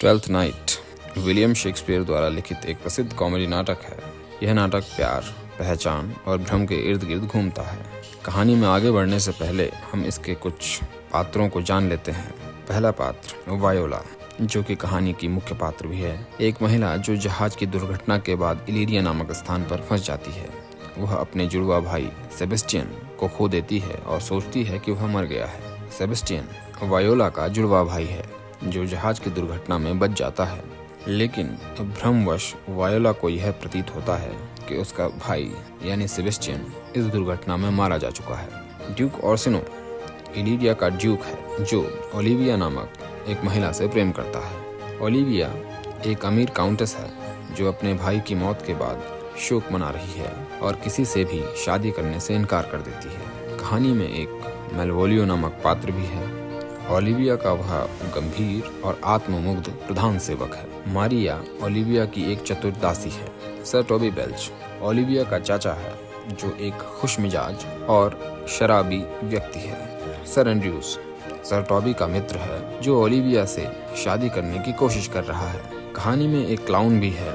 Twelfth night William Shakespeare द्वारा लिखित एक प्रसिद्ध कॉमेडी नाटक है। यह नाटक प्यार, पहचान और भ्रम के इर्द गिर्द घूमता है। कहानी में आगे बढ़ने से पहले हम इसके कुछ पात्रों को जान लेते हैं। पहला पात्र वायोला, जो कि कहानी की मुख्य पात्र भी है। एक महिला जो जहाज की दुर्घटना के बाद इलीरिया नामक स्थान पर फंस जाती है। वह अपने जुड़वा भाई सेबेस्टियन को खो देती है और सोचती है कि वह मर गया है। सेबेस्टियन वायोला का जुड़वा भाई है जो जहाज की दुर्घटना में बच जाता है, लेकिन भ्रमवश वायोला को यह प्रतीत होता है कि उसका भाई यानी सेबेस्टियन इस दुर्घटना में मारा जा चुका है। ड्यूक ऑर्सिनो इलीरिया का ड्यूक है जो ओलिविया नामक एक महिला से प्रेम करता है। ओलिविया एक अमीर काउंटेस है जो अपने भाई की मौत के बाद शोक मना रही है और किसी से भी शादी करने से इनकार कर देती है। कहानी में एक मेलवोलियो नामक पात्र भी है। ओलिविया का वह गंभीर और आत्ममुग्ध प्रधान सेवक है। मारिया ओलिविया की एक चतुर दासी है। सर टॉबी बेल्च ओलिविया का चाचा है जो एक खुशमिजाज और शराबी व्यक्ति है। सर एंड्रयूस सर टॉबी का मित्र है जो ओलिविया से शादी करने की कोशिश कर रहा है। कहानी में एक क्लाउन भी है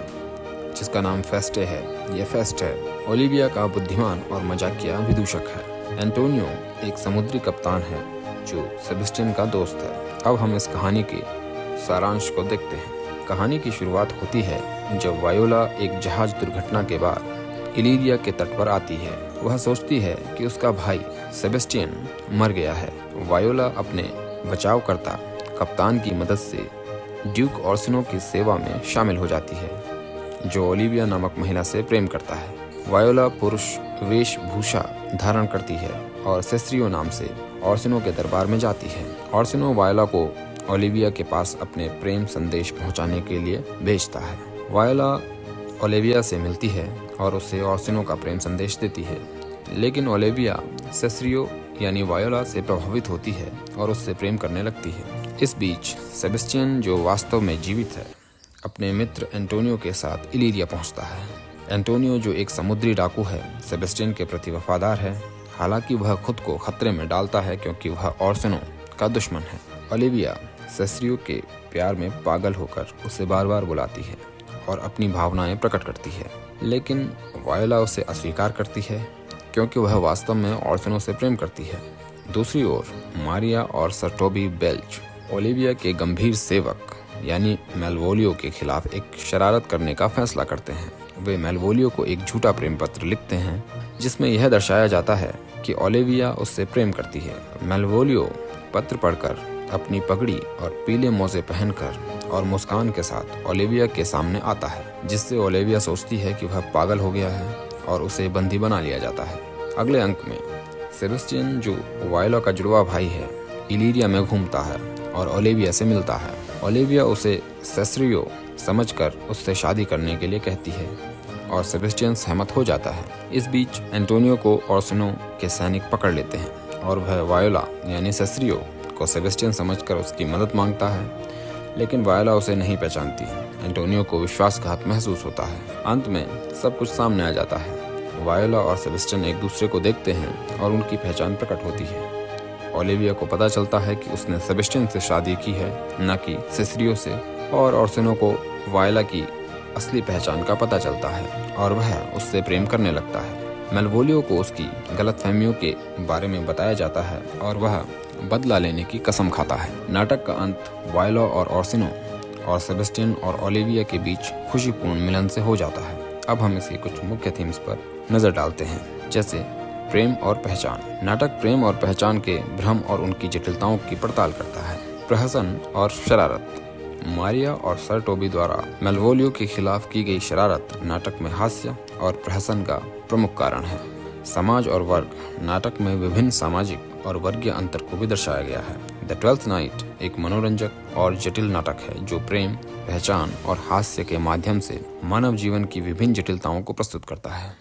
जिसका नाम फेस्टे है। यह फेस्ट है ओलिविया का बुद्धिमान और मजाकिया विदूषक है। एंटोनियो एक समुद्री कप्तान है जो सेबेस्टियन का दोस्त है। अब हम इस कहानी के सारांश को देखते हैं। कहानी की शुरुआत होती है जब वायोला एक जहाज दुर्घटना के बाद इलीरिया के तट पर आती है। वह सोचती है कि उसका भाई सेबेस्टियन मर गया है। वायोला अपने बचावकर्ता कप्तान की मदद से ड्यूक ऑर्सिनो की सेवा में शामिल हो जाती है जो ओलिविया नामक महिला से प्रेम करता है। वायोला पुरुष वेशभूषा धारण करती है और सेस्रियो नाम से ऑर्सिनो के दरबार में जाती है। ऑर्सिनो वायोला को ओलिविया के पास अपने प्रेम संदेश पहुंचाने के लिए भेजता है। वायोला ओलिविया से मिलती है और उसे ऑर्सिनो का प्रेम संदेश देती है, लेकिन ओलिविया सेस्रियो यानी वायोला से प्रभावित होती है और उससे प्रेम करने लगती है। इस बीच सेबेस्टियन, जो वास्तव में जीवित है, अपने मित्र एंटोनियो के साथ इलीरिया पहुंचता है। एंटोनियो, जो एक समुद्री डाकू है, सेबेस्टियन के प्रति वफादार है, हालांकि वह खुद को खतरे में डालता है क्योंकि वह ऑर्सिनो का दुश्मन है। ओलिविया सेस्रियो के प्यार में पागल होकर उसे बार बार बुलाती है और अपनी भावनाएं प्रकट करती है, लेकिन वायोला उसे अस्वीकार करती है क्योंकि वह वास्तव में ऑर्सिनो से प्रेम करती है। दूसरी ओर मारिया और सर टॉबी बेल्च ओलिविया के गंभीर सेवक यानी मेलवोलियो के खिलाफ एक शरारत करने का फैसला करते हैं। वे मेलवोलियो को एक झूठा प्रेम पत्र लिखते हैं जिसमें यह दर्शाया जाता है कि ओलिविया उससे प्रेम करती है। मेलवोलियो पत्र पढ़कर अपनी पगड़ी और पीले मोजे पहनकर और मुस्कान के साथ ओलिविया के सामने आता है, जिससे ओलिविया सोचती है कि वह पागल हो गया है और उसे बंदी बना लिया जाता है। अगले अंक में सेबेस्टियन, जो वायोला का जुड़वा भाई है, इलीरिया में घूमता है और ओलिविया से मिलता है। ओलिविया उसे सेस्रियो समझकर उससे शादी करने के लिए कहती है और सेबेस्टियन सहमत हो जाता है। इस बीच एंटोनियो को ऑर्सिनो के सैनिक पकड़ लेते हैं और वह वायोला यानी सेस्रियो को सेबेस्टियन समझकर उसकी मदद मांगता है, लेकिन वायोला उसे नहीं पहचानती। एंटोनियो को विश्वासघात महसूस होता है। अंत में सब कुछ सामने आ जाता है। वायोला और सेबेस्टियन एक दूसरे को देखते हैं और उनकी पहचान प्रकट होती है। ओलिविया को पता चलता है कि उसने सेबेस्टियन से शादी की है, न कि सेस्रियो से, और ऑर्सिनो को वायोला की असली पहचान का पता चलता है और वह उससे प्रेम करने लगता है। मेलवोलियो को उसकी गलतफहमियों के बारे में बताया जाता है और वह बदला लेने की कसम खाता है। नाटक का अंत वायोला और ऑर्सिनो और सेबेस्टियन और ओलिविया के बीच खुशीपूर्ण मिलन से हो जाता है। अब हम इसके कुछ मुख्य थीम्स पर नजर डालते हैं, जैसे प्रेम और पहचान। नाटक प्रेम और पहचान के भ्रम और उनकी जटिलताओं की पड़ताल करता है। प्रहसन और शरारत। मारिया और सर टॉबी द्वारा मेलवोलियो के खिलाफ की गई शरारत नाटक में हास्य और प्रहसन का प्रमुख कारण है। समाज और वर्ग। नाटक में विभिन्न सामाजिक और वर्गीय अंतर को भी दर्शाया गया है। द ट्वेल्थ नाइट एक मनोरंजक और जटिल नाटक है जो प्रेम, पहचान और हास्य के माध्यम से मानव जीवन की विभिन्न जटिलताओं को प्रस्तुत करता है।